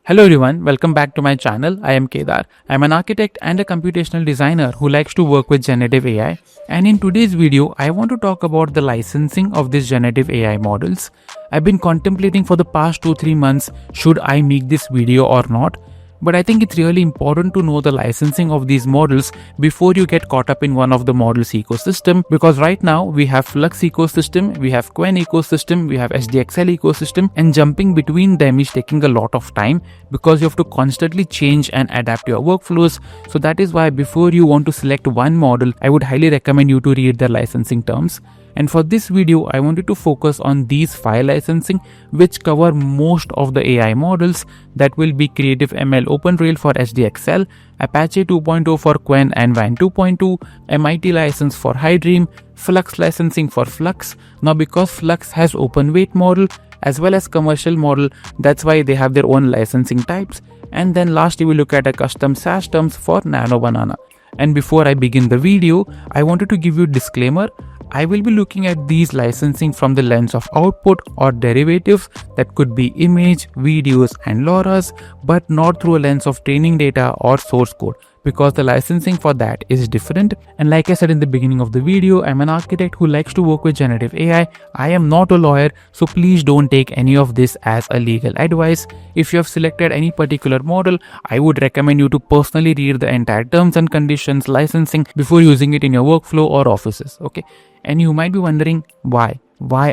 Hello everyone, welcome back to my channel. I am Kedar. I am an architect and a computational designer who likes to work with generative AI. And in today's video, I want to talk about the licensing of these generative AI models. I've been contemplating for the past 2-3 months, should I make this video or not? But I think it's really important to know the licensing of these models before you get caught up in one of the models ecosystem, because right now we have Flux ecosystem, we have qwen ecosystem, we have sdxl ecosystem, and jumping between them is taking a lot of time because you have to constantly change and adapt your workflows. So that is why before you want to select one model, I would highly recommend you to read the licensing terms. And for this video, I wanted to focus on these 5 licensing which cover most of the AI models. That will be CreativeML OpenRail for sdxl, Apache 2.0 for qwen and WAN 2.2, MIT license for Hydream, Flux licensing for Flux. Now because Flux has open weight model as well as commercial model, that's why they have their own licensing types. And then lastly, we look at a custom SAS terms for Nano Banana. And before I begin the video, I wanted to give you a disclaimer. I will be looking at these licensing from the lens of output or derivatives, that could be image, videos and LoRa's, but not through a lens of training data or source code, because the licensing for that is different. And like I said in the beginning of the video, I'm an architect who likes to work with generative AI. I am not a lawyer, so please don't take any of this as a legal advice. If you have selected any particular model, I would recommend you to personally read the entire terms and conditions licensing before using it in your workflow or offices. Okay. And you might be wondering why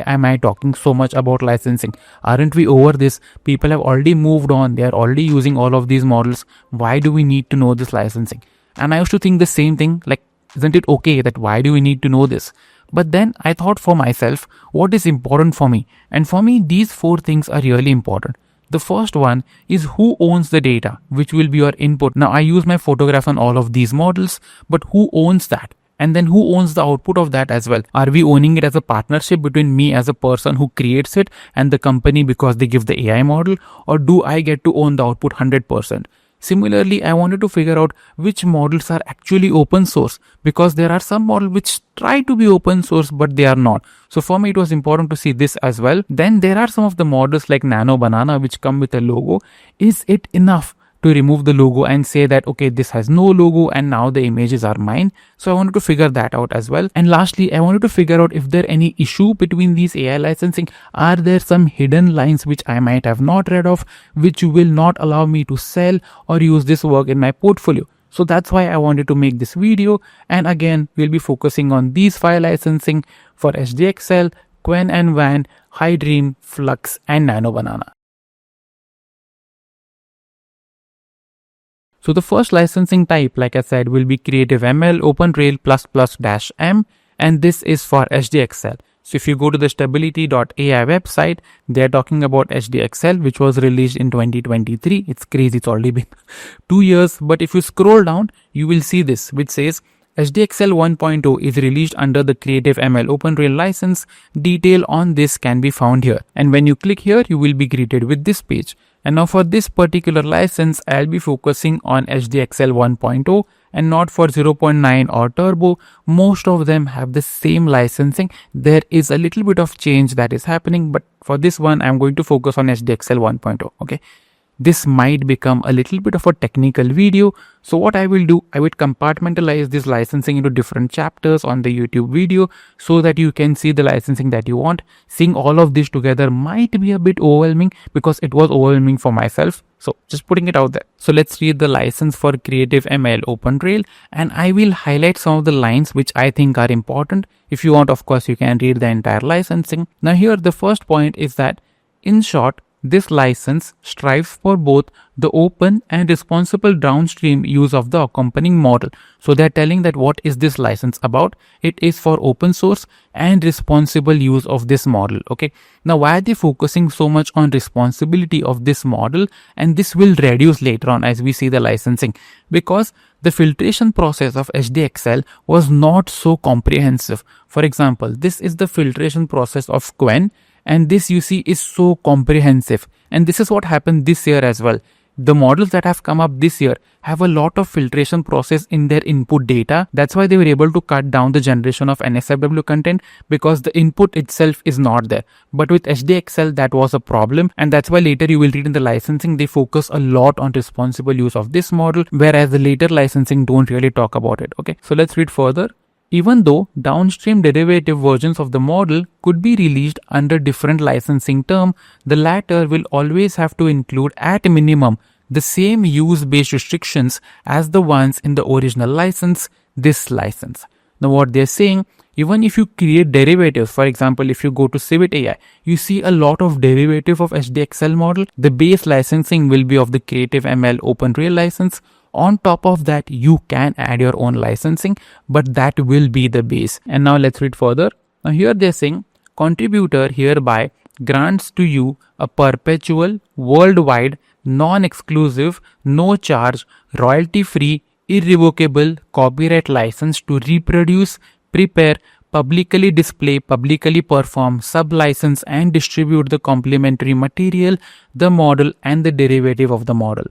am I talking so much about licensing? Aren't we over this? People have already moved on. They are already using all of these models. Why do we need to know this licensing? And I used to think the same thing, like, isn't it okay that why do we need to know this? But then I thought for myself, what is important for me? And for me, these 4 things are really important. The first one is who owns the data, which will be your input. Now I use my photograph on all of these models, but who owns that? And then who owns the output of that as well? Are we owning it as a partnership between me as a person who creates it and the company because they give the AI model, or do I get to own the output 100%? Similarly, I wanted to figure out which models are actually open source, because there are some models which try to be open source but they are not. So for me, it was important to see this as well. Then there are some of the models like Nano Banana which come with a logo. Is it enough to remove the logo and say that, okay, this has no logo and now the images are mine? So I wanted to figure that out as well. And lastly, I wanted to figure out if there are any issue between these AI licensing. Are there some hidden lines which I might have not read of, which will not allow me to sell or use this work in my portfolio? So that's why I wanted to make this video. And again, we'll be focusing on these 5 licensing for sdxl, qwen and WAN, Hydream, Flux and Nano Banana. So the first licensing type, like I said, will be CreativeML OpenRail ++-M, and this is for sdxl. So if you go to the stability.ai website, they're talking about sdxl, which was released in 2023. It's crazy, it's already been 2 years. But if you scroll down, you will see this, which says sdxl 1.0 is released under the CreativeML OpenRail license. Detail on this can be found here. And when you click here, you will be greeted with this page. And now for this particular license, I'll be focusing on sdxl 1.0 and not for 0.9 or turbo. Most of them have the same licensing. There is a little bit of change that is happening, but for this one, I'm going to focus on sdxl 1.0. Okay. This might become a little bit of a technical video. So what I will do, I would compartmentalize this licensing into different chapters on the YouTube video so that you can see the licensing that you want. Seeing all of this together might be a bit overwhelming, because it was overwhelming for myself. So just putting it out there. So let's read the license for CreativeML OpenRail, and I will highlight some of the lines which I think are important. If you want, of course, you can read the entire licensing. Now here, the first point is that, in short, this license strives for both the open and responsible downstream use of the accompanying model. So they're telling that what is this license about? It is for open source and responsible use of this model. Okay. Now, why are they focusing so much on responsibility of this model? And this will reduce later on as we see the licensing, because the filtration process of sdxl was not so comprehensive. For example, this is the filtration process of qwen, and this you see is so comprehensive. And this is what happened this year as well. the models that have come up this year have a lot of filtration process in their input data. That's why they were able to cut down the generation of NSFW content, because the input itself is not there. But with sdxl, that was a problem, and that's why later you will read in the licensing they focus a lot on responsible use of this model, whereas the later licensing don't really talk about it. Okay, so let's read further. Even though downstream derivative versions of the model could be released under different licensing term, the latter will always have to include at minimum the same use-based restrictions as the ones in the original license, this license. Now what they're saying, even if you create derivatives, for example, if you go to Civit AI, you see a lot of derivative of sdxl model. The base licensing will be of the CreativeML OpenRail license. On top of that, you can add your own licensing, but that will be the base. And now let's read further. Now here they're saying, contributor hereby grants to you a perpetual, worldwide, non-exclusive, no charge, royalty-free, irrevocable copyright license to reproduce, prepare, publicly display, publicly perform, sub-license and distribute the complementary material, the model and the derivative of the model.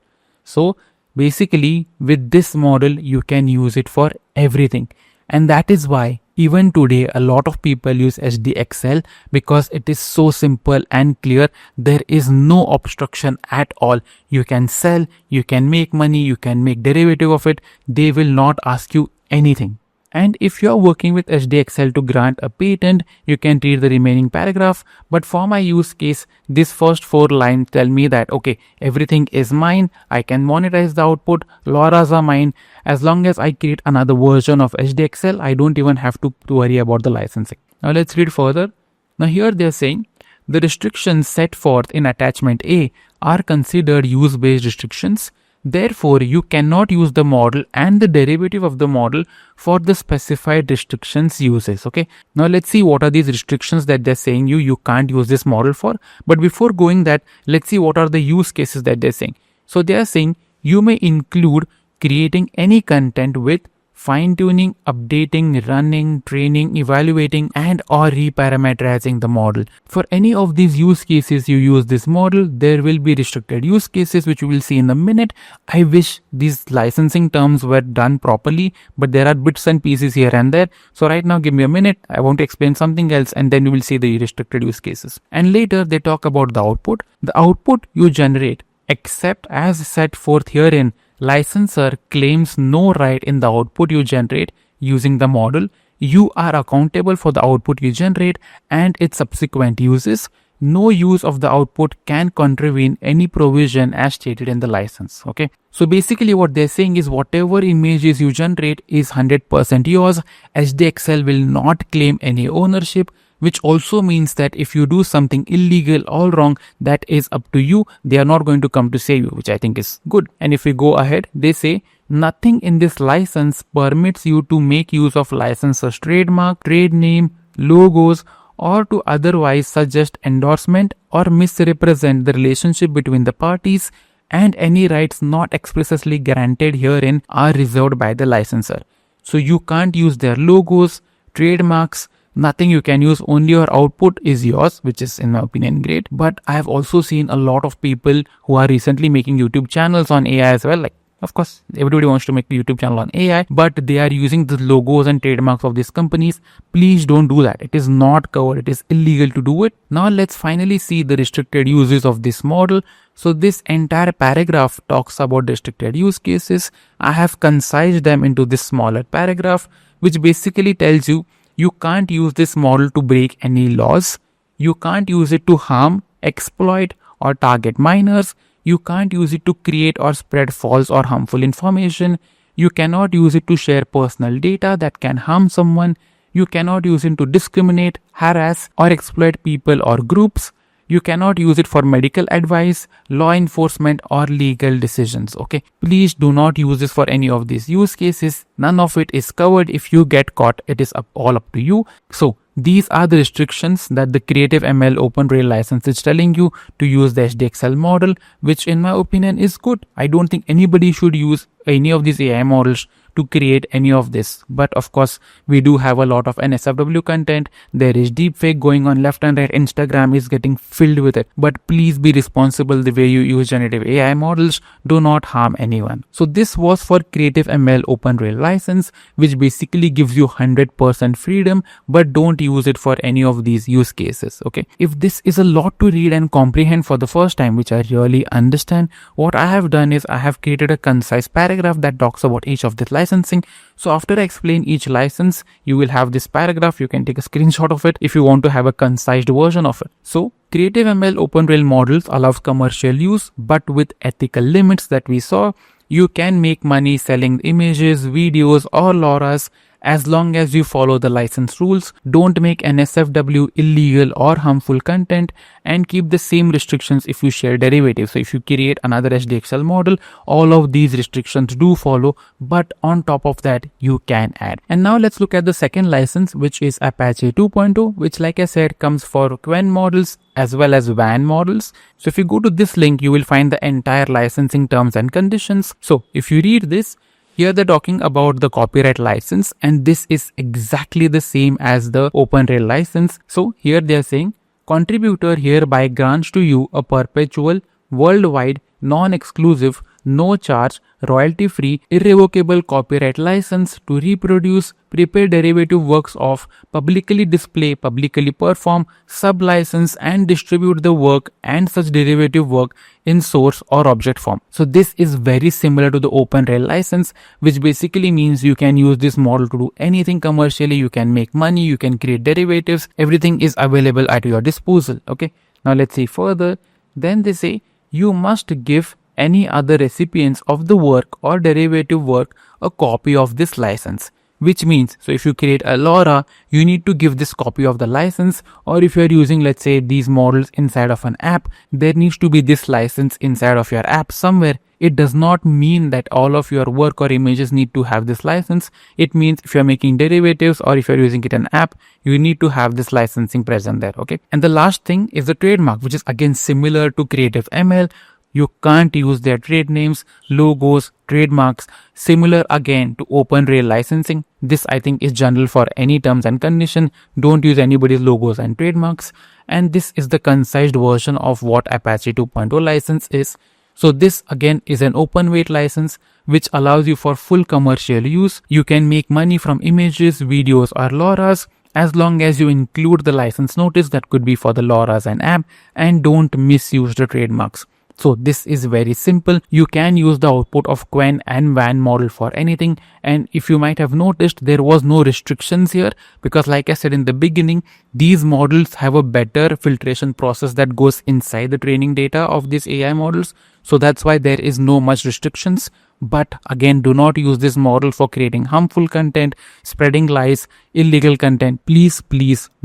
So basically, with this model, you can use it for everything. And that is why even today, a lot of people use sdxl, because it is so simple and clear. There is no obstruction at all. You can sell, you can make money, you can make derivative of it. They will not ask you anything. And if you are working with sdxl to grant a patent, you can read the remaining paragraph. But for my use case, this first 4 lines tell me that, okay, everything is mine. I can monetize the output. LoRa's are mine. As long as I create another version of sdxl, I don't even have to worry about the licensing. Now let's read further. Now here they're saying, the restrictions set forth in attachment A are considered use-based restrictions. Therefore, you cannot use the model and the derivative of the model for the specified restrictions uses. Okay. Now let's see what are these restrictions that they're saying you can't use this model for. But before going that, let's see what are the use cases that they're saying. So they are saying you may include creating any content with fine-tuning, updating, running, training, evaluating, and or reparameterizing the model. For any of these use cases you use this model, there will be restricted use cases, which we will see in a minute. I wish these licensing terms were done properly, but there are bits and pieces here and there. So right now, give me a minute. I want to explain something else, and then we will see the restricted use cases. And later they talk about the output. The output you generate, except as set forth herein, licensor claims no right in the output you generate using the model. You are accountable for the output you generate and its subsequent uses. No use of the output can contravene any provision as stated in the license. Okay. So basically what they're saying is whatever images you generate is 100% yours. sdxl will not claim any ownership, which also means that if you do something illegal or wrong, that is up to you. They are not going to come to save you, which I think is good. And if we go ahead, they say nothing in this license permits you to make use of licensor's trademark, trade name, logos, or to otherwise suggest endorsement or misrepresent the relationship between the parties, and any rights not explicitly granted herein are reserved by the licensor. So you can't use their logos, trademarks, nothing you can use. Only your output is yours, which is in my opinion great. But I have also seen a lot of people who are recently making YouTube channels on AI as well. Like, of course, everybody wants to make a YouTube channel on AI, but they are using the logos and trademarks of these companies. Please don't do that. It is not covered. It is illegal to do it. Now let's finally see the restricted uses of this model. So this entire paragraph talks about restricted use cases. I have concised them into this smaller paragraph, which basically tells you you can't use this model to break any laws. You can't use it to harm, exploit, or target minors. You can't use it to create or spread false or harmful information. You cannot use it to share personal data that can harm someone. You cannot use it to discriminate, harass, or exploit people or groups. You cannot use it for medical advice, law enforcement, or legal decisions. Okay, please do not use this for any of these use cases. None of it is covered. If you get caught, it is all up to you. So these are the restrictions that the CreativeML OpenRail license is telling you to use the sdxl model, which in my opinion is good. I don't think anybody should use any of these AI models to create any of this. But of course, we do have a lot of NSFW content. There is deepfake going on left and right. Instagram is getting filled with it. But please be responsible the way you use generative AI models. Do not harm anyone. So this was for CreativeML OpenRail license, which basically gives you 100% freedom, but don't use it for any of these use cases. Okay. If this is a lot to read and comprehend for the first time, which I really understand, what I have done is I have created a concise paragraph that talks about each of this licensing. So after I explain each license, you will have this paragraph. You can take a screenshot of it if you want to have a concise version of it. So CreativeML OpenRail models allows commercial use, but with ethical limits that we saw. You can make money selling images, videos, or LoRa's as long as you follow the license rules. Don't make NSFW illegal or harmful content, and keep the same restrictions if you share derivatives. So if you create another sdxl model, all of these restrictions do follow, but on top of that you can add. And now let's look at the second license, which is Apache 2.0, which, like I said, comes for qwen models as well as WAN models. So if you go to this link, you will find the entire licensing terms and conditions. So if you read this, here they're talking about the copyright license, and this is exactly the same as the OpenRail license. So here they're saying, contributor hereby grants to you a perpetual, worldwide, non-exclusive, no charge, royalty-free, irrevocable copyright license to reproduce, prepare derivative works of, publicly display, publicly perform, sub-license and distribute the work and such derivative work in source or object form. So this is very similar to the OpenRail license, which basically means you can use this model to do anything commercially. You can make money, you can create derivatives, everything is available at your disposal. Okay, now let's see further. Then they say you must give any other recipients of the work or derivative work a copy of this license. Which means, so if you create a LoRa, you need to give this copy of the license, or if you're using, let's say, these models inside of an app, there needs to be this license inside of your app somewhere. It does not mean that all of your work or images need to have this license. It means if you're making derivatives or if you're using it in an app, you need to have this licensing present there. Okay. And the last thing is the trademark, which is again similar to CreativeML. You can't use their trade names, logos, trademarks, similar again to OpenRail licensing. This I think is general for any terms and condition. Don't use anybody's logos and trademarks. And this is the concise version of what Apache 2.0 license is. So this again is an open weight license which allows you for full commercial use. You can make money from images, videos or LoRa's as long as you include the license notice that could be for the LoRa's and app, and don't misuse the trademarks. So this is very simple. You can use the output of qwen and WAN model for anything. And if you might have noticed, there was no restrictions here because, like I said in the beginning, these models have a better filtration process that goes inside the training data of these AI models. So that's why there is no much restrictions. But again, do not use this model for creating harmful content, spreading lies, illegal content. Please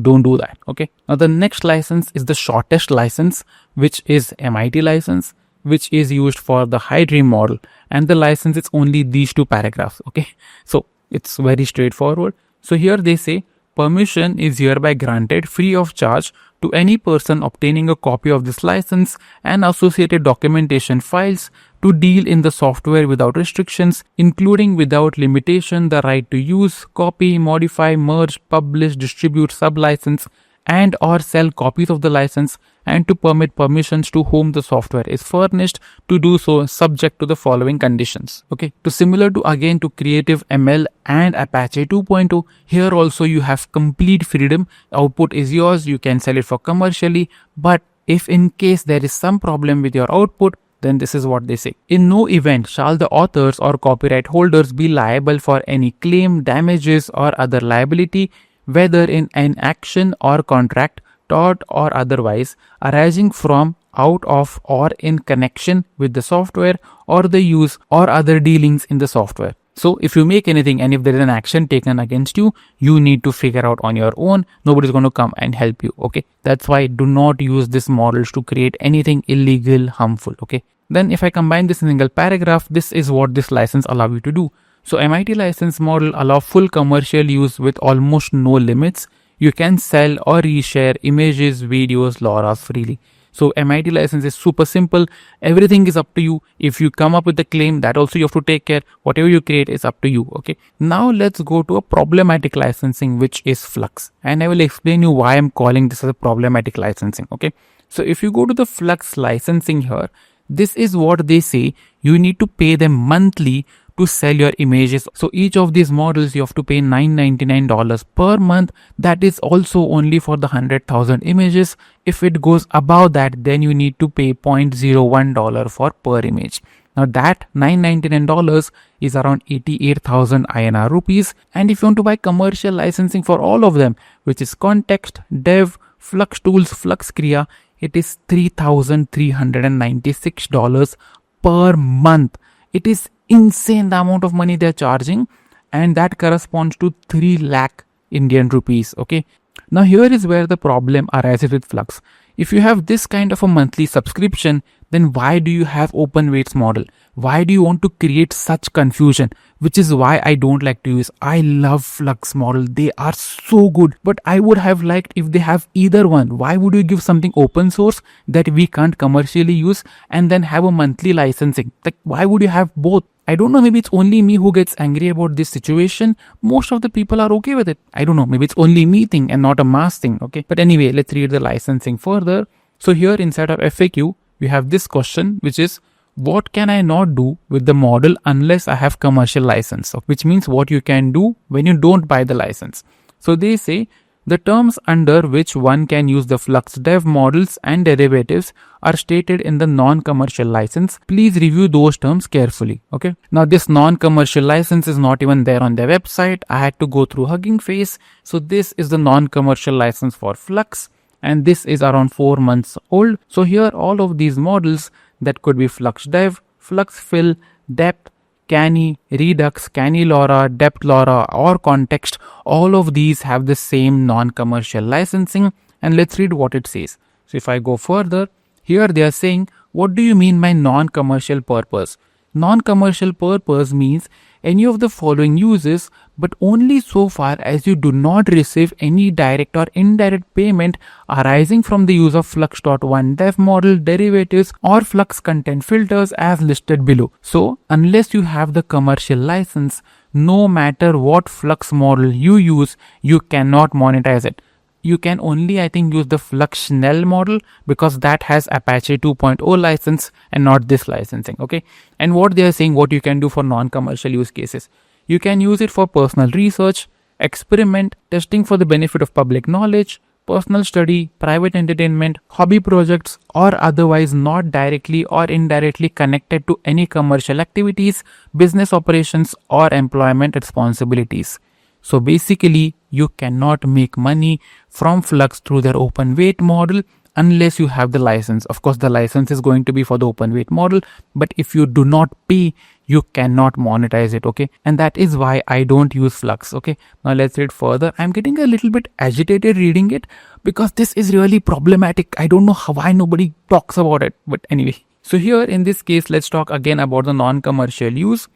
don't do that. Okay. Now the next license is the shortest license, which is MIT license, which is used for the high dream model. And the license is only these two paragraphs. Okay. So it's very straightforward. So here they say permission is hereby granted free of charge to any person obtaining a copy of this license and associated documentation files to deal in the software without restrictions, including without limitation the right to use, copy, modify, merge, publish, distribute, sub-license, and or sell copies of the license, and to permit permissions to whom the software is furnished to do so subject to the following conditions. Okay, to similar to again to CreativeML and Apache 2.0, here also you have complete freedom. Output is yours, you can sell it for commercially, but if in case there is some problem with your output, then this is what they say. In no event shall the authors or copyright holders be liable for any claim, damages or other liability, whether in an action or contract, tort or otherwise, arising from, out of or in connection with the software or the use or other dealings in the software. So if you make anything and if there is an action taken against you, you need to figure out on your own. Nobody's going to come and help you. Okay. That's why do not use these models to create anything illegal, harmful. Okay. Then if I combine this in a single paragraph, this is what this license allows you to do. So MIT license model allow full commercial use with almost no limits. You can sell or reshare images, videos, LoRa's freely. So MIT license is super simple. Everything is up to you. If you come up with the claim, that also you have to take care. Whatever you create is up to you. Okay. Now let's go to a problematic licensing, which is Flux. And I will explain you why I'm calling this as a problematic licensing. Okay. So if you go to the Flux licensing here, this is what they say. You need to pay them monthly to sell your images. So each of these models you have to pay $999 per month. That is also only for the 100,000 images. If it goes above that, then you need to pay $0.01 for per image. Now that $999 is around 88,000 INR rupees. And if you want to buy commercial licensing for all of them, which is context, dev, Flux tools, Flux Kriya, it is $3,396 per month. It is insane the amount of money they're charging, and that corresponds to 3 lakh Indian rupees. Okay. Now here is where the problem arises with Flux. If you have this kind of a monthly subscription, then why do you have open weights model? Why do you want to create such confusion? Which is why I don't like to use. I love Flux model. They are so good. But I would have liked if they have either one. Why would you give something open source that we can't commercially use and then have a monthly licensing? Like, why would you have both? I don't know, maybe it's only me who gets angry about this situation. Most of the people are okay with it. I don't know, maybe it's only me thing and not a mass thing. Okay. But anyway, let's read the licensing further. So here inside of FAQ, we have this question, which is, what can I not do with the model unless I have commercial license? So, which means what you can do when you don't buy the license. So they say the terms under which one can use the Flux dev models and derivatives are stated in the non-commercial license. Please review those terms carefully. Okay. Now this non-commercial license is not even there on their website. I had to go through Hugging Face. So this is the non-commercial license for Flux, and this is around 4 months old. So here all of these models, that could be Flux Dev, Flux Fill, Depth, Canny, Redux, Canny LoRa, Depth LoRa, or Context. All of these have the same non-commercial licensing. And let's read what it says. So if I go further, here they are saying, what do you mean by non-commercial purpose? Non-commercial purpose means any of the following uses, but only so far as you do not receive any direct or indirect payment arising from the use of Flux.1 dev model, derivatives, or Flux content filters as listed below. So unless you have the commercial license, no matter what Flux model you use, you cannot monetize it. You can only, I think, use the Flux.NL model because that has Apache 2.0 license and not this licensing. Okay. And what they are saying, what you can do for non-commercial use cases. You can use it for personal research, experiment, testing for the benefit of public knowledge, personal study, private entertainment, hobby projects, or otherwise not directly or indirectly connected to any commercial activities, business operations, or employment responsibilities. So basically, you cannot make money from Flux through their open weight model unless you have the license. Of course, the license is going to be for the open weight model, but if you do not pay, you cannot monetize it. Okay. And that is why I don't use Flux. Okay. Now let's read further. I'm getting a little bit agitated reading it because this is really problematic. I don't know why nobody talks about it. But anyway, so here in this case, let's talk again about the non-commercial use.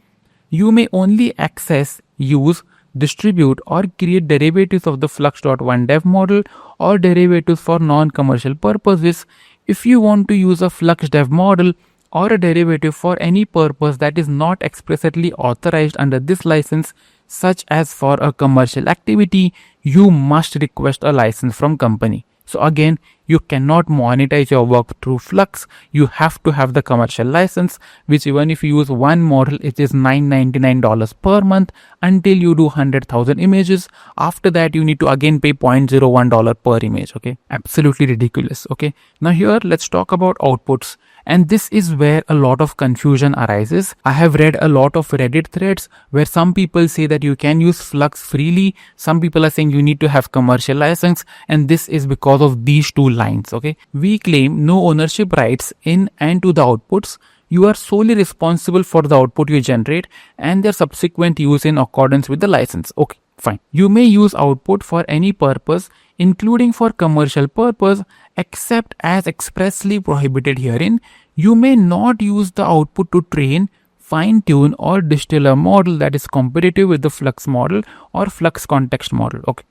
You may only access, use, distribute, or create derivatives of the Flux.1 dev model or derivatives for non-commercial purposes if you want to use a Flux dev model or a derivative for any purpose that is not expressly authorized under this license, such as for a commercial activity. You must request a license from company. So again, you cannot monetize your work through Flux. You have to have the commercial license, which even if you use one model, it is $999 per month until you do 100,000 images. After that, you need to again pay $0.01 per image. Okay, absolutely ridiculous. Okay, now here let's talk about outputs. And this is where a lot of confusion arises. I have read a lot of Reddit threads where some people say that you can use Flux freely. Some people are saying you need to have commercial license, and this is because of these two lines. Okay, we claim no ownership rights in and to the outputs. You are solely responsible for the output you generate and their subsequent use in accordance with the license. Okay, fine. You may use output for any purpose, including for commercial purpose, except as expressly prohibited herein. You may not use the output to train, fine-tune, or distill a model that is competitive with the Flux model or Flux context model. Okay,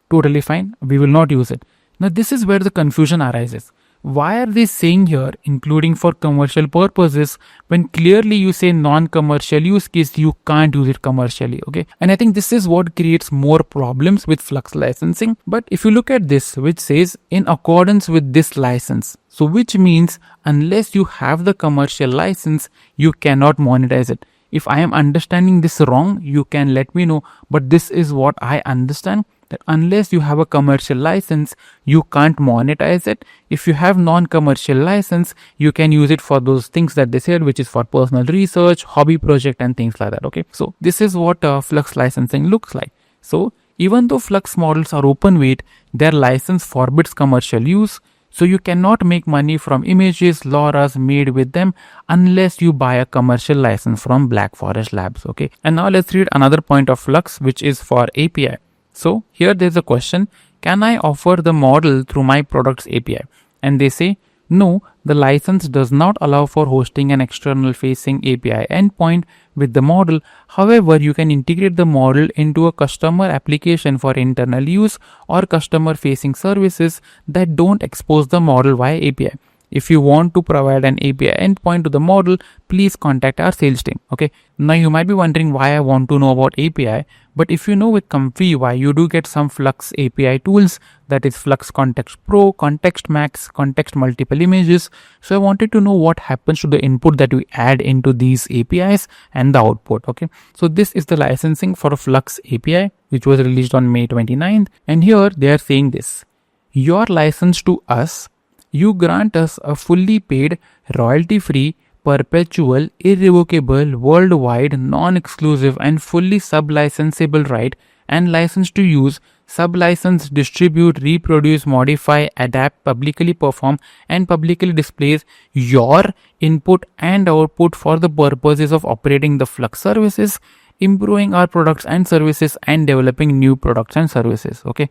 totally fine. We will not use it. Now this is where the confusion arises. why are they saying here including for commercial purposes when clearly you say non-commercial use case you can't use it commercially? Okay, and I think this is what creates more problems with Flux licensing. But if you look at this, which says in accordance with this license, so which means unless you have the commercial license you cannot monetize it. If I am understanding this wrong, you can let me know, but this is what I understand, that unless you have a commercial license you can't monetize it. If you have non-commercial license you can use it for those things that they said, which is for personal research, hobby project and things like that. Okay, so this is what Flux licensing looks like. So even though Flux models are open weight, their license forbids commercial use. So you cannot make money from images, LoRa's made with them unless you buy a commercial license from Black Forest Labs. Okay, and now let's read another point of Flux, which is for API. So here there's a question, can I offer the model through my product's API? And they say, no, the license does not allow for hosting an external facing API endpoint with the model. However, you can integrate the model into a customer application for internal use or customer facing services that don't expose the model via API. If you want to provide an API endpoint to the model, please contact our sales team. Okay, now you might be wondering why I want to know about API, but if you know with Comfy UI, you do get some Flux API tools, that is Flux Context Pro, Context Max, Context Multiple Images. So I wanted to know what happens to the input that we add into these APIs and the output. Okay, so this is the licensing for a Flux API, which was released on May 29th. And here they are saying this, your license to us, you grant us a fully paid, royalty-free, perpetual, irrevocable, worldwide, non-exclusive and fully sub-licensable right and license to use, sub-license, distribute, reproduce, modify, adapt, publicly perform and publicly displays your input and output for the purposes of operating the Flux services, improving our products and services and developing new products and services. Okay,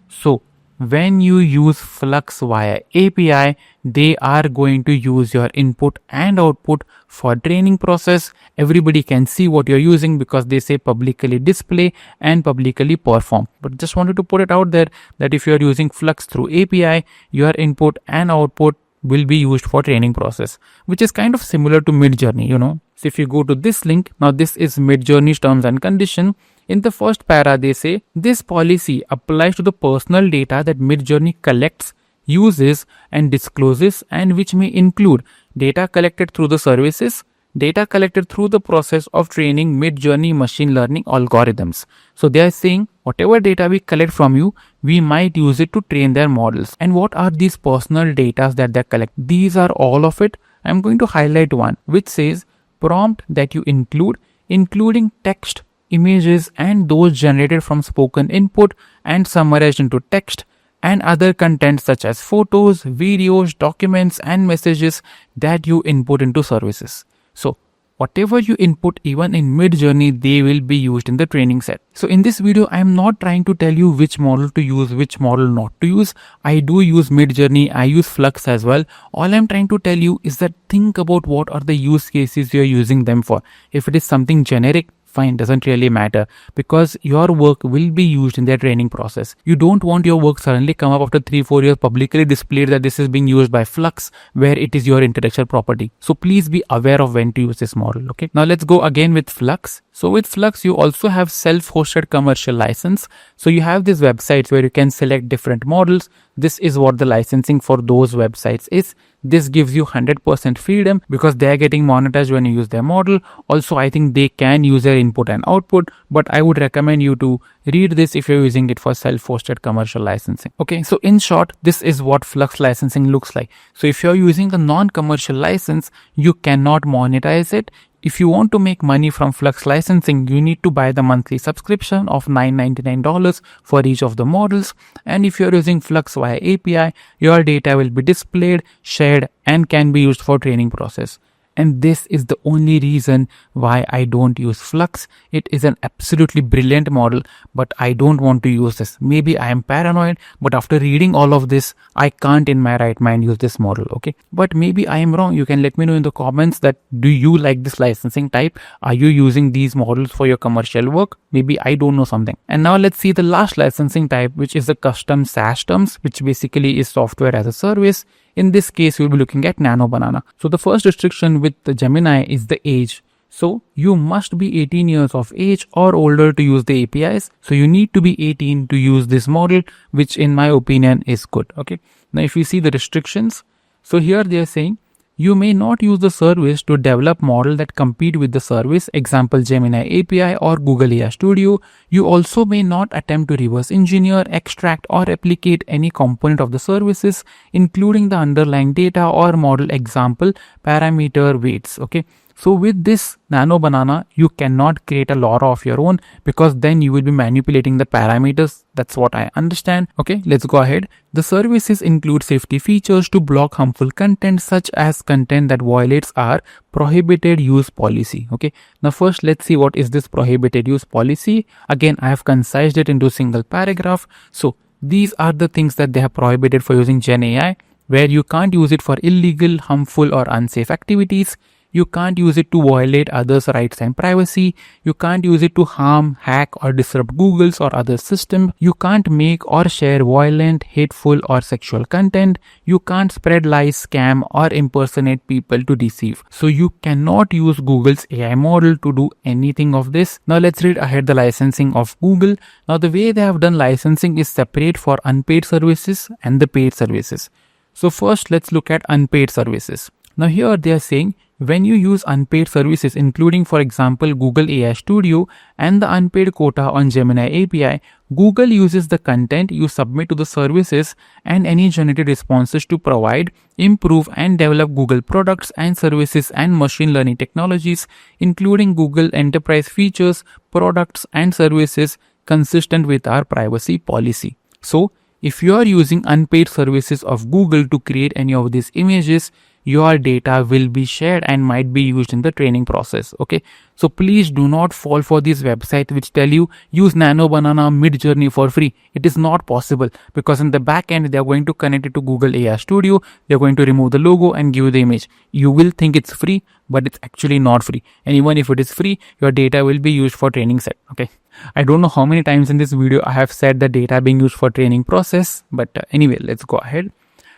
so when you use Flux via API, they are going to use your input and output for training process. Everybody can see what you're using because they say publicly display and publicly perform. But just wanted to put it out there that if you're using Flux through API, your input and output will be used for training process, which is kind of similar to Midjourney, you know. So if you go to this link, now this is Midjourney's terms and condition. In the first para, they say this policy applies to the personal data that Midjourney collects, uses and discloses, and which may include data collected through the services, data collected through the process of training Midjourney machine learning algorithms. So they are saying whatever data we collect from you, we might use it to train their models. And what are these personal data that they collect? These are all of it. I'm going to highlight one which says prompt that you include, including text, images and those generated from spoken input and summarized into text, and other content such as photos, videos, documents and messages that you input into services. So whatever you input even in Midjourney, they will be used in the training set. So in this video, I am not trying to tell you which model to use, which model not to use. I do use Midjourney, I use Flux as well. All I'm trying to tell you is that think about what are the use cases you're using them for. If it is something generic, fine, doesn't really matter, because your work will be used in their training process. You don't want your work suddenly come up after 3-4 years publicly displayed that this is being used by Flux, where it is your intellectual property. So please be aware of when to use this model. Okay, now let's go again with Flux. So with Flux, you also have self-hosted commercial license. So you have these websites where you can select different models. This is what the licensing for those websites is. This gives you 100% freedom because they are getting monetized when you use their model. Also, I think they can use their input and output, but I would recommend you to read this if you're using it for self-hosted commercial licensing. Okay, so in short, this is what Flux licensing looks like. So if you're using the non-commercial license, you cannot monetize it. If you want to make money from Flux licensing, you need to buy the monthly subscription of $999 for each of the models. And if you're using Flux via API, your data will be displayed, shared, and can be used for training process. And this is the only reason why I don't use Flux. It is an absolutely brilliant model, but I don't want to use this. Maybe I am paranoid, but after reading all of this, I can't in my right mind use this model. Okay, but maybe I am wrong. You can let me know in the comments that do you like this licensing type? Are you using these models for your commercial work? Maybe I don't know something. And now let's see the last licensing type, which is the custom SaaS terms, which basically is software as a service. In this case, we'll be looking at Nano Banana. So the first restriction with the Gemini is the age. So you must be 18 years of age or older to use the APIs. So you need to be 18 to use this model, which in my opinion is good. Okay. Now if you see the restrictions, so here they are saying you may not use the service to develop model that compete with the service, example Gemini API or Google AI Studio. You also may not attempt to reverse engineer, extract or replicate any component of the services, including the underlying data or model, example parameter weights. Okay. So with this Nano Banana, you cannot create a LoRa of your own, because then you will be manipulating the parameters. That's what I understand. Okay, let's go ahead. The services include safety features to block harmful content, such as content that violates our prohibited use policy. Okay, now first let's see what is this prohibited use policy. Again, I have concised it into a single paragraph. So these are the things that they have prohibited for using Gen AI, where you can't use it for illegal, harmful or unsafe activities. You can't use it to violate others' rights and privacy. You can't use it to harm, hack or disrupt Google's or other system. You can't make or share violent, hateful or sexual content. You can't spread lies, scam or impersonate people to deceive. So you cannot use Google's AI model to do anything of this. Now let's read ahead the licensing of Google. Now the way they have done licensing is separate for unpaid services and the paid services. So first let's look at unpaid services. Now here they are saying, when you use unpaid services, including for example Google AI Studio and the unpaid quota on Gemini API, Google uses the content you submit to the services and any generated responses to provide, improve and develop Google products and services and machine learning technologies, including Google enterprise features, products and services consistent with our privacy policy. So if you are using unpaid services of Google to create any of these images, your data will be shared and might be used in the training process. Okay, so please do not fall for these websites which tell you use Nano Banana mid-journey for free. It is not possible, because in the back end they are going to connect it to Google AI Studio. They are going to remove the logo and give you the image. You will think it's free, but it's actually not free. And even if it is free, your data will be used for training set. Okay, I don't know how many times in this video I have said the data being used for training process, but anyway, let's go ahead.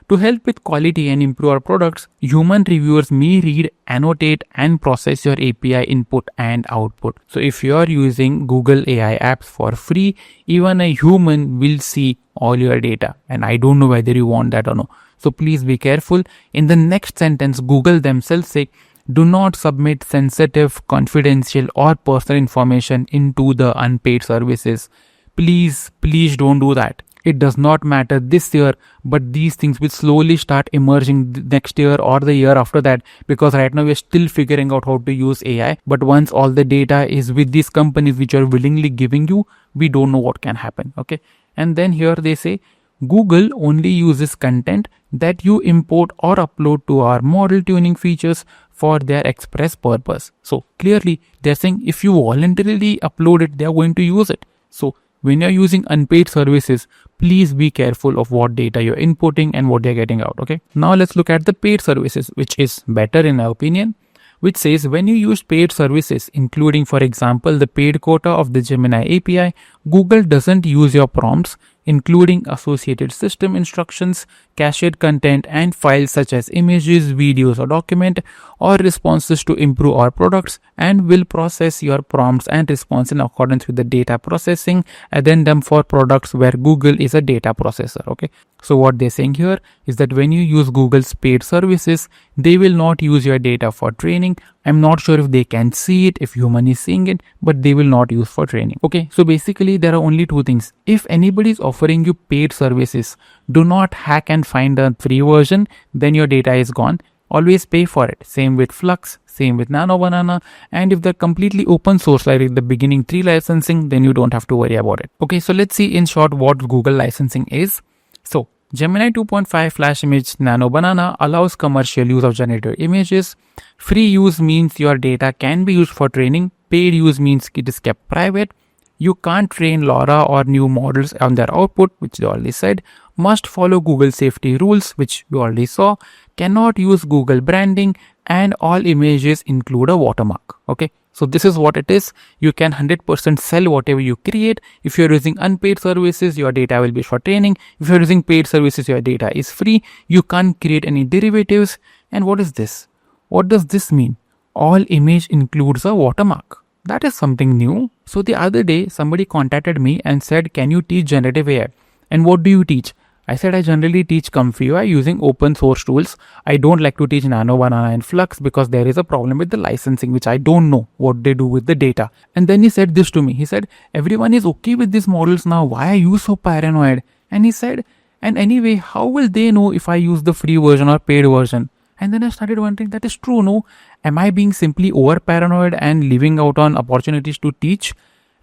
To help with quality and improve our products, human reviewers may read, annotate and process your API input and output. So if you are using Google AI apps for free, even a human will see all your data, and I don't know whether you want that or no. So please be careful. In the next sentence, Google themselves say, do not submit sensitive, confidential or personal information into the unpaid services. Please don't do that. It does not matter this year, but these things will slowly start emerging next year or the year after that, because right now we are still figuring out how to use AI. But once all the data is with these companies which are willingly giving you, we don't know what can happen. Okay. And then here they say, Google only uses content that you import or upload to our model tuning features for their express purpose. So clearly they're saying if you voluntarily upload it, they are going to use it. So when you're using unpaid services, please be careful of what data you're inputting and what they're getting out. Okay. Now let's look at the paid services, which is better in my opinion, which says when you use paid services, including for example the paid quota of the Gemini API, Google doesn't use your prompts, including associated system instructions, cached content and files such as images, videos or document or responses to improve our products, and will process your prompts and response in accordance with the data processing addendum for products where Google is a data processor. Okay. So what they're saying here is that when you use Google's paid services, they will not use your data for training. I'm not sure if they can see it, if human is seeing it, but they will not use for training. Okay, so basically there are only two things. If anybody is offering you paid services, do not hack and find a free version, then your data is gone. Always pay for it. Same with Flux, same with Nano Banana. And if they're completely open source, like in the beginning 3 licensing, then you don't have to worry about it. Okay, so let's see in short what Google licensing is. So Gemini 2.5 Flash Image Nano Banana allows commercial use of generated images. Free use means your data can be used for training. Paid use means it is kept private. You can't train LoRa or new models on their output, which they already said. Must follow Google safety rules, which we already saw. Cannot use Google branding, and all images include a watermark. Okay, so this is what it is. You can 100% sell whatever you create. If you're using unpaid services, your data will be for training. If you're using paid services, your data is free. You can't create any derivatives. And what is this? What does this mean? All image includes a watermark. That is something new. So the other day, somebody contacted me and said, can you teach generative AI? And what do you teach? I said, I generally teach Comfy UI using open source tools. I don't like to teach Nano Banana and Flux because there is a problem with the licensing, which I don't know what they do with the data. And then he said this to me. He said, everyone is okay with these models now. Why are you so paranoid? And he said, and anyway, how will they know if I use the free version or paid version? And then I started wondering, that is true, no? Am I being simply over paranoid and leaving out on opportunities to teach?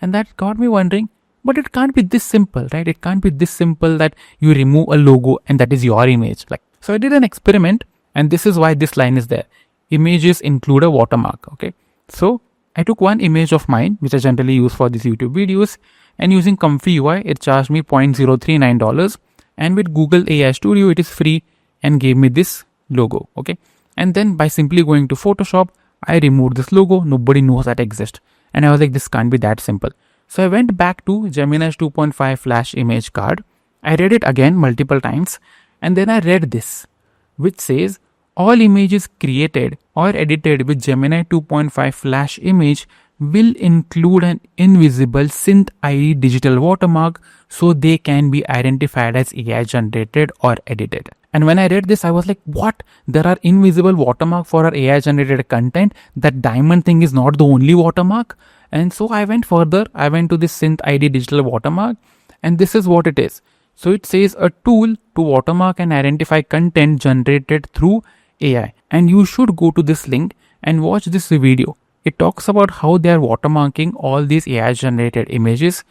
And that got me wondering, but it can't be this simple, right? It can't be this simple that you remove a logo and that is your image. So I did an experiment, and this is why this line is there. Images include a watermark, okay? So I took one image of mine, which I generally use for these YouTube videos, and using Comfy UI, it charged me $0.039. And with Google AI Studio, it is free and gave me this logo, okay? And then by simply going to Photoshop, I removed this logo. Nobody knows that exists. And I was like, this can't be that simple. So I went back to Gemini's 2.5 flash image card. I read it again multiple times. And then I read this, which says all images created or edited with Gemini 2.5 flash image will include an invisible synth ID digital watermark so they can be identified as AI generated or edited. And when I read this, I was like, what? There are invisible watermark for our AI generated content? That diamond thing is not the only watermark? And so I went further. I went to this synth ID digital watermark, and this is what it is. So it says a tool to watermark and identify content generated through AI. And you should go to this link and watch this video. It talks about how they are watermarking all these AI generated images.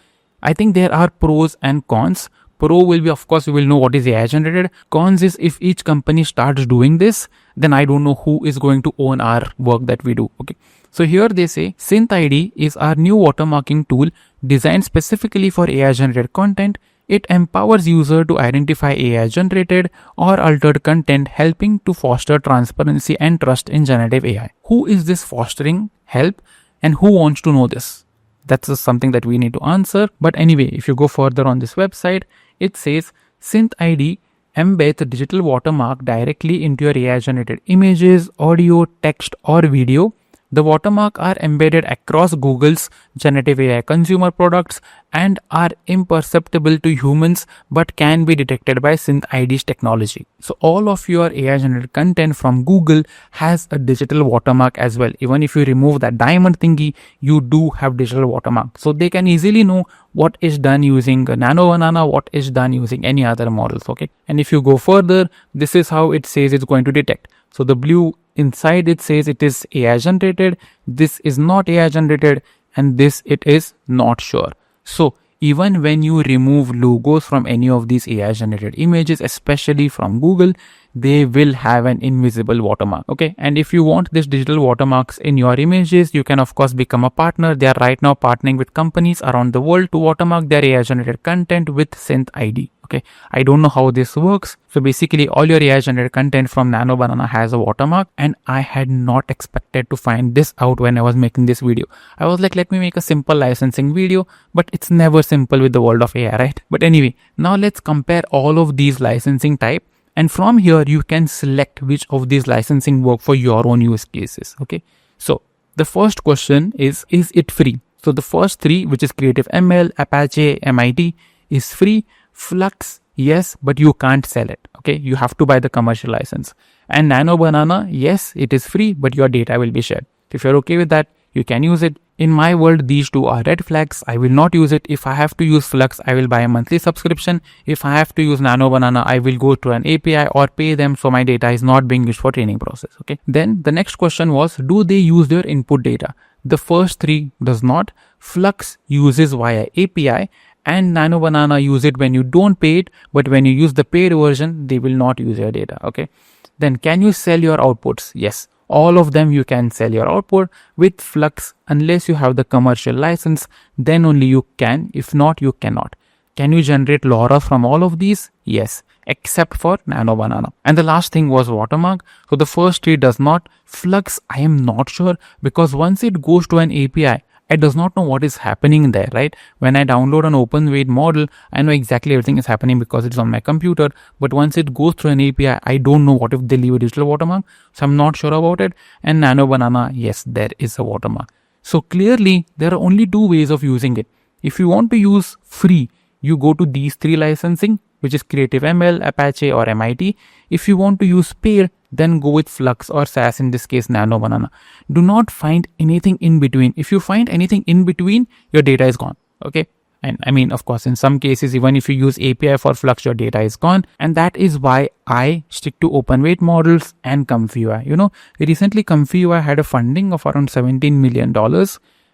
I think there are pros and cons. Pro will be, of course, we will know what is AI generated. Cons is if each company starts doing this, then I don't know who is going to own our work that we do. Okay. So here they say Synth ID is our new watermarking tool designed specifically for AI generated content. It empowers user to identify AI generated or altered content, helping to foster transparency and trust in generative AI. Who is this fostering help, and who wants to know this? That's just something that we need to answer. But anyway, if you go further on this website, it says Synth ID embeds a digital watermark directly into your AI generated images, audio, text or video. The watermark are embedded across Google's generative AI consumer products and are imperceptible to humans but can be detected by Synth ID's technology. So all of your AI generated content from Google has a digital watermark as well. Even if you remove that diamond thingy, you do have digital watermark. So they can easily know what is done using Nano Banana, what is done using any other models. Okay. And if you go further, this is how it says it's going to detect. So the blue inside it says it is AI generated, this is not AI generated, and this it is not sure. So even when you remove logos from any of these AI generated images, especially from Google, they will have an invisible watermark. Okay. And if you want this digital watermarks in your images, you can of course become a partner. They are right now partnering with companies around the world to watermark their AI generated content with Synth ID. Okay, I don't know how this works. So basically all your AI generated content from Nano Banana has a watermark, and I had not expected to find this out when I was making this video. I was like, let me make a simple licensing video, but it's never simple with the world of AI, right? But anyway, now let's compare all of these licensing type, and from here you can select which of these licensing work for your own use cases. Okay, so the first question is it free? So the first three, which is CreativeML, Apache, MIT, is free. Flux, yes, but you can't sell it. Okay, you have to buy the commercial license. And Nano Banana, yes, it is free, but your data will be shared. If you're okay with that, you can use it. In my world, these two are red flags. I will not use it. If I have to use Flux, I will buy a monthly subscription. If I have to use Nano Banana, I will go to an API or pay them so my data is not being used for training process. Okay. Then the next question was, do they use their input data? The first three does not. Flux uses via API, and Nano Banana use it when you don't pay it, but when you use the paid version, they will not use your data. Okay. Then can you sell your outputs? Yes. all of them you can sell your output. With Flux, unless you have the commercial license, then only you can. If not, you cannot. Can you generate LoRa from all of these? Yes, except for Nano Banana. And the last thing was Watermark. So the first three does not. Flux, I am not sure, because once it goes to an API, I does not know what is happening there, right? When I download an open weight model, I know exactly everything is happening because it's on my computer. But once it goes through an API, I don't know what if they leave a digital watermark. So I'm not sure about it. And Nano Banana, yes, there is a watermark. So clearly, there are only two ways of using it. If you want to use free, you go to these three licensing, which is CreativeML, Apache or MIT. If you want to use paid, then go with Flux or SAS, in this case Nano Banana. Do not find anything in between. If you find anything in between, your data is gone. Okay. And I mean, of course, in some cases, even if you use API for Flux, your data is gone. And that is why I stick to open weight models and Comfy UI. You know, recently Comfy UI had a funding of around $17 million.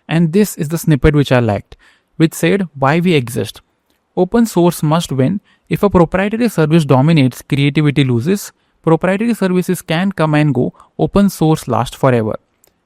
And this is the snippet which I liked, which said why we exist. Open source must win. If a proprietary service dominates, creativity loses. Proprietary services can come and go. Open source lasts forever.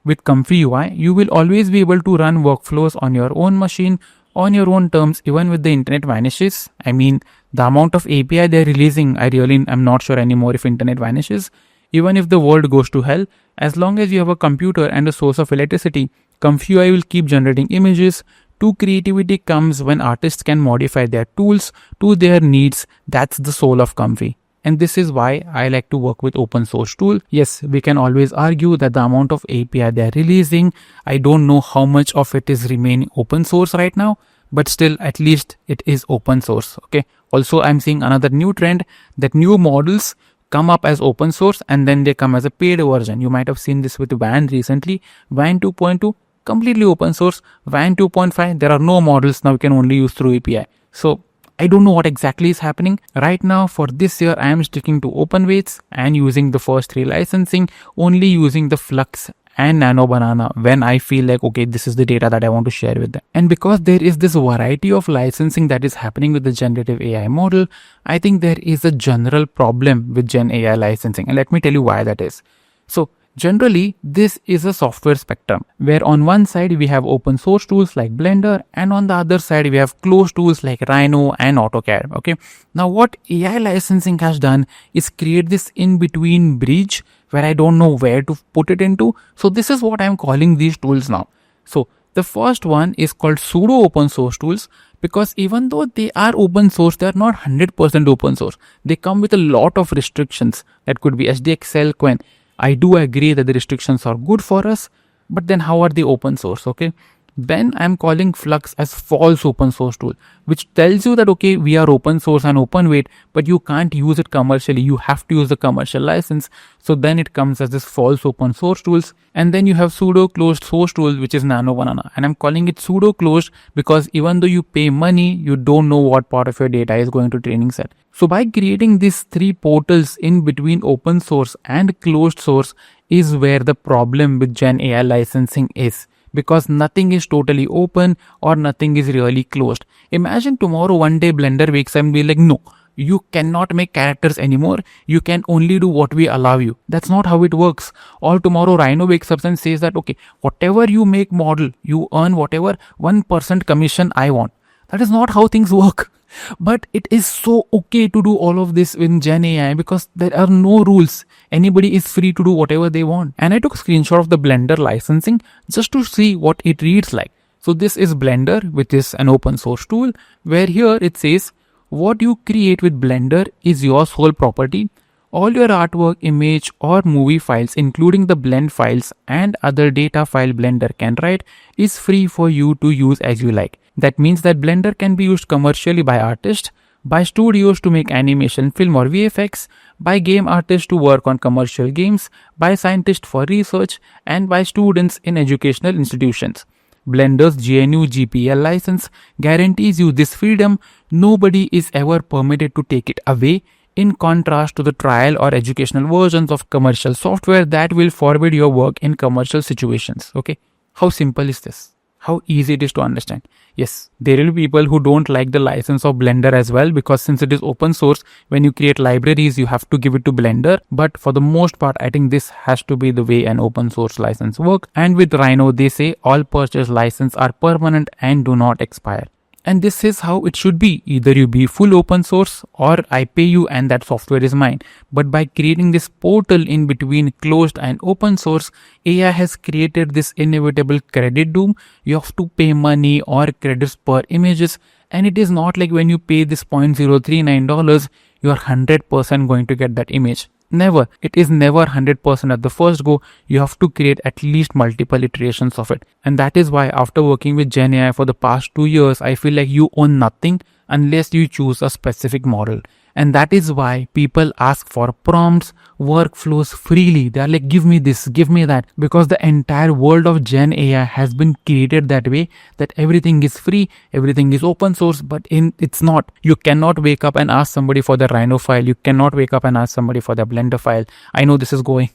With Comfy UI, you will always be able to run workflows on your own machine, on your own terms, even if the internet vanishes. I mean, the amount of API they're releasing, I really am not sure anymore if internet vanishes. Even if the world goes to hell, as long as you have a computer and a source of electricity, Comfy UI will keep generating images. True creativity comes when artists can modify their tools to their needs. That's the soul of Comfy. And this is why I like to work with open source tool. Yes, we can always argue that the amount of API they are releasing, I don't know how much of it is remaining open source right now, but still at least it is open source. Okay. Also, I'm seeing another new trend that new models come up as open source and then they come as a paid version. You might have seen this with WAN recently. WAN 2.2, completely open source. WAN 2.5, there are no models now, you can only use through API. So I don't know what exactly is happening. Right now for this year, I am sticking to open weights and using the first three licensing, only using the Flux and Nano Banana when I feel like, okay, this is the data that I want to share with them. And because there is this variety of licensing that is happening with the generative AI model, I think there is a general problem with Gen AI licensing. And let me tell you why that is. So generally, this is a software spectrum where on one side we have open source tools like Blender and on the other side we have closed tools like Rhino and AutoCAD. Okay. Now what AI licensing has done is create this in-between bridge where I don't know where to put it into. So this is what I'm calling these tools now. So the first one is called pseudo open source tools, because even though they are open source, they are not 100% open source. They come with a lot of restrictions. That could be sdxl, qwen. I do agree that the restrictions are good for us, but then how are they open source? Okay. Then I'm calling Flux as false open source tool, which tells you that, okay, we are open source and open weight, but you can't use it commercially. You have to use the commercial license. So then it comes as this false open source tools. And then you have pseudo closed source tools, which is Nano Banana. And I'm calling it pseudo closed because even though you pay money, you don't know what part of your data is going to training set. So by creating these three portals in between open source and closed source is where the problem with Gen AI licensing is. Because nothing is totally open or nothing is really closed. Imagine tomorrow one day Blender wakes up and be like, no, you cannot make characters anymore. You can only do what we allow you. That's not how it works. Or tomorrow Rhino wakes up and says that, okay, whatever you make model, you earn whatever 1% commission I want. That is not how things work. But it is so okay to do all of this in Gen AI because there are no rules. Anybody is free to do whatever they want. And I took a screenshot of the Blender licensing just to see what it reads like. So this is Blender, which is an open source tool, where here it says, what you create with Blender is your sole property. All your artwork, image or movie files, including the blend files and other data file Blender can write, is free for you to use as you like. That means that Blender can be used commercially by artists, by studios to make animation, film or VFX, by game artists to work on commercial games, by scientists for research, and by students in educational institutions. Blender's GNU GPL license guarantees you this freedom. Nobody is ever permitted to take it away, in contrast to the trial or educational versions of commercial software that will forbid your work in commercial situations. Okay, how simple is this? how easy it is to understand. Yes, there will be people who don't like the license of Blender as well, because since it is open source, when you create libraries, you have to give it to Blender. But for the most part, I think this has to be the way an open source license works. And with Rhino, they say all purchase license are permanent and do not expire. And this is how it should be. Either you be full open source or I pay you and that software is mine. But by creating this portal in between closed and open source, AI has created this inevitable credit doom. You have to pay money or credits per images. And it is not like when you pay this $0.039, you are 100% going to get that image. Never. It is never 100% at the first go. You have to create at least multiple iterations of it. And that is why after working with Gen AI for the past 2 years, I feel like you own nothing unless you choose a specific model. And that is why people ask for prompts, workflows freely. They are like, give me this, give me that. Because the entire world of Gen AI has been created that way, that everything is free, everything is open source, but it's not. You cannot wake up and ask somebody for the Rhino file. You cannot wake up and ask somebody for the Blender file. I know this is going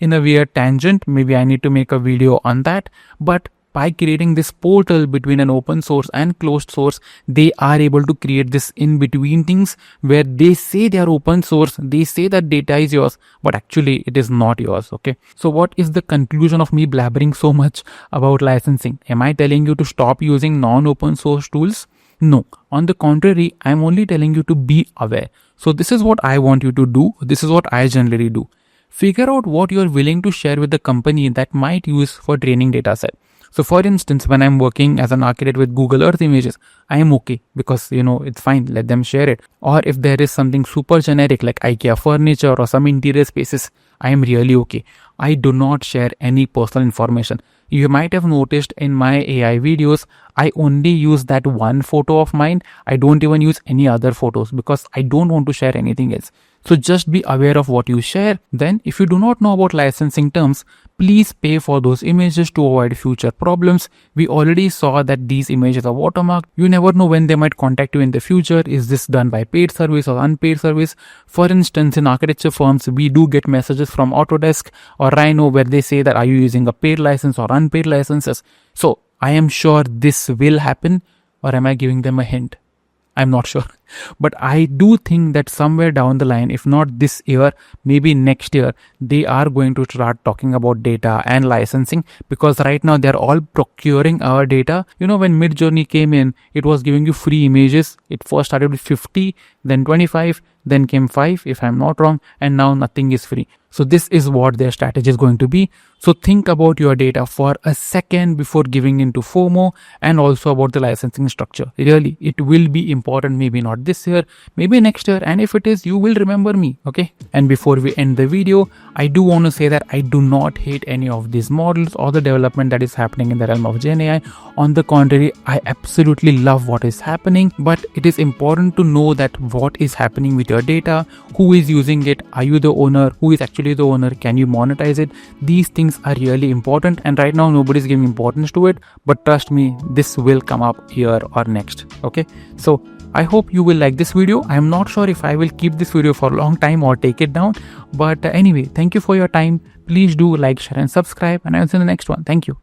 in a weird tangent. Maybe I need to make a video on that. But by creating this portal between an open source and closed source, they are able to create this in-between things where they say they are open source, they say that data is yours, but actually it is not yours, okay? So what is the conclusion of me blabbering so much about licensing? Am I telling you to stop using non-open source tools? No. On the contrary, I'm only telling you to be aware. So this is what I want you to do. This is what I generally do. Figure out what you're willing to share with the company that might use for training data set. So for instance, when I'm working as an architect with Google Earth images, I am okay because, it's fine. Let them share it. Or if there is something super generic like IKEA furniture or some interior spaces, I am really okay. I do not share any personal information. You might have noticed in my AI videos, I only use that one photo of mine. I don't even use any other photos because I don't want to share anything else. So just be aware of what you share. Then if you do not know about licensing terms, please pay for those images to avoid future problems. We already saw that these images are watermarked. You never know when they might contact you in the future. Is this done by paid service or unpaid service? For instance, in architecture firms, we do get messages from Autodesk or Rhino where they say that are you using a paid license or unpaid licenses? So I am sure this will happen, or am I giving them a hint? I'm not sure. But I do think that somewhere down the line, if not this year, maybe next year, they are going to start talking about data and licensing, because right now they're all procuring our data. When Midjourney came in, it was giving you free images. It first started with 50, then 25, then came 5, if I'm not wrong, and now nothing is free. So this is what their strategy is going to be. So think about your data for a second before giving into FOMO, and also about the licensing structure. Really, it will be important, maybe not this year, maybe next year, and if it is, you will remember me, okay? And before we end the video, I do want to say that I do not hate any of these models or the development that is happening in the realm of Gen AI. On the contrary, I absolutely love what is happening, but it is important to know that what is happening with your data, who is using it, are you the owner, who is actually the owner, can you monetize it? These things are really important, and right now nobody is giving importance to it, but trust me, this will come up here or next, okay? So I hope you will like this video. I am not sure if I will keep this video for a long time or take it down, but anyway, thank you for your time. Please do like, share and subscribe, and I'll see you in the next one. Thank you.